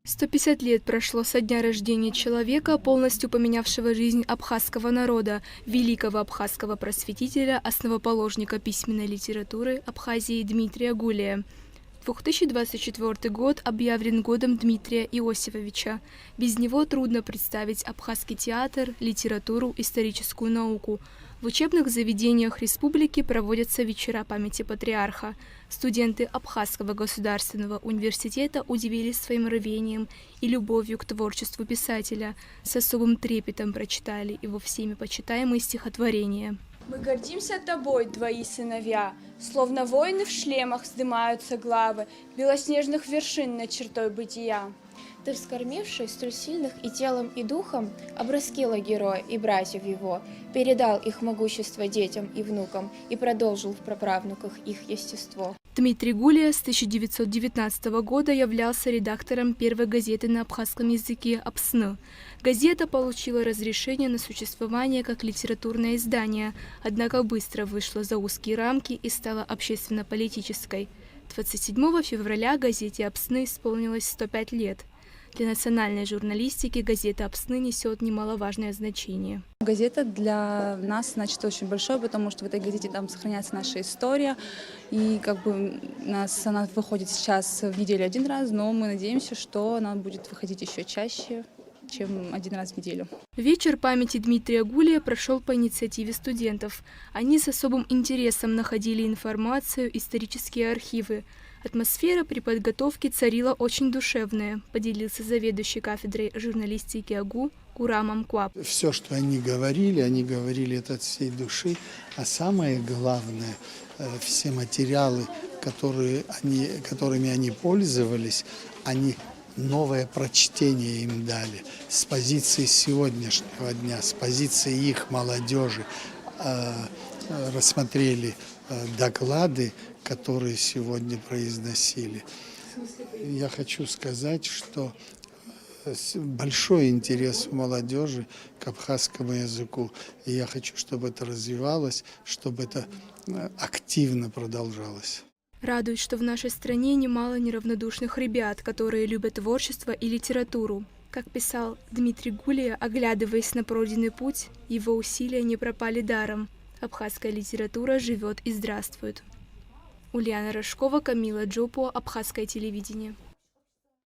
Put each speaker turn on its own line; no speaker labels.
150 лет прошло со дня рождения человека, полностью поменявшего жизнь абхазского народа, великого абхазского просветителя, основоположника письменной литературы Абхазии Дмитрия Гулия. 2024 год объявлен годом Дмитрия Иосифовича. Без него трудно представить абхазский театр, литературу, историческую науку. В учебных заведениях республики проводятся вечера памяти патриарха. Студенты Абхазского государственного университета удивились своим рвением и любовью к творчеству писателя. С особым трепетом прочитали его всеми почитаемые стихотворения.
Мы гордимся тобой, твои сыновья, словно воины в шлемах вздымаются главы белоснежных вершин над чертой бытия.
Ты, вскормивший столь сильных и телом, и духом, обраскила героя и братьев его, передал их могущество детям и внукам и продолжил в праправнуках их естество.
Дмитрий Гулия с 1919 года являлся редактором первой газеты на абхазском языке «Апсны». Газета получила разрешение на существование как литературное издание, однако быстро вышла за узкие рамки и стала общественно-политической. 27 февраля газете «Апсны» исполнилось 105 лет. Для национальной журналистики газета «Апсны» несет немаловажное значение.
Газета для нас значит очень большое, потому что в этой газете там сохраняется наша история. И она выходит сейчас в неделю один раз, но мы надеемся, что она будет выходить еще чаще, чем один раз в неделю.
Вечер памяти Дмитрия Гулия прошел по инициативе студентов. Они с особым интересом находили информацию, исторические архивы. Атмосфера при подготовке царила очень душевная, поделился заведующий кафедрой журналистики АГУ Гурам Амкваб.
Все, что они говорили это от всей души, а самое главное, все материалы, которыми они пользовались, они новое прочтение им дали с позиции сегодняшнего дня, с позиции их молодежи, рассмотрели доклады, которые сегодня произносили. Я хочу сказать, что большой интерес у молодежи к абхазскому языку, и я хочу, чтобы это развивалось, чтобы это активно продолжалось.
Радует, что в нашей стране немало неравнодушных ребят, которые любят творчество и литературу. Как писал Дмитрий Гулия, оглядываясь на пройденный путь, его усилия не пропали даром. Абхазская литература живет и здравствует. Ульяна Рожкова, Камила Джопо, Абхазское телевидение.